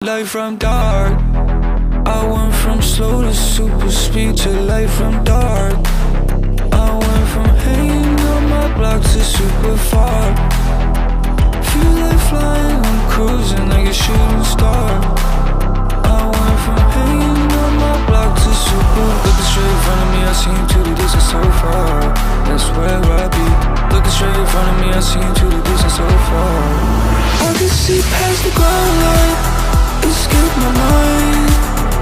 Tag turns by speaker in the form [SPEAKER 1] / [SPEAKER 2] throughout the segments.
[SPEAKER 1] Light from dark, I went from slow to super speed to light from dark. I went from hanging on my block to super far. Feel like flying, I'm cruising like a shooting star. I went from hanging on my block to super. Looking straight in front of me, I see him to the distance so far. That's where I be. Looking straight in front of me, I see him to the distance so far. I can see past the ground line, escape my mind.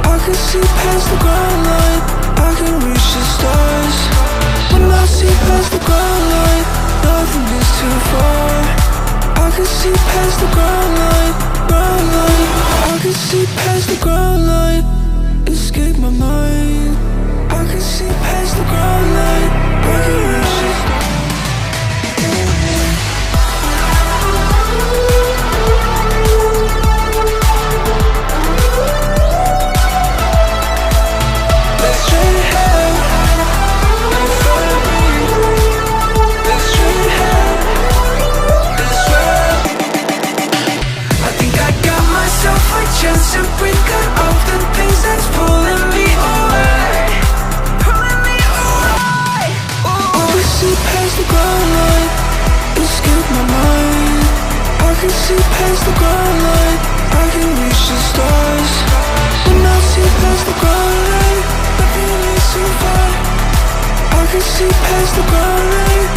[SPEAKER 1] I can see past the ground line, I can reach the stars. When I see past the ground line, nothing is too far. I can see past the ground line, ground line. I can see past the ground line, escape my mind. I can see past the ground line, I can reach the stars.
[SPEAKER 2] Chance to break out of the things that's pulling me away, pulling me away.
[SPEAKER 1] I can see past the ground line, escape my mind. I can see past the ground line, I can reach the stars. When I see past the ground line, nothing is too far. I can see past the ground line.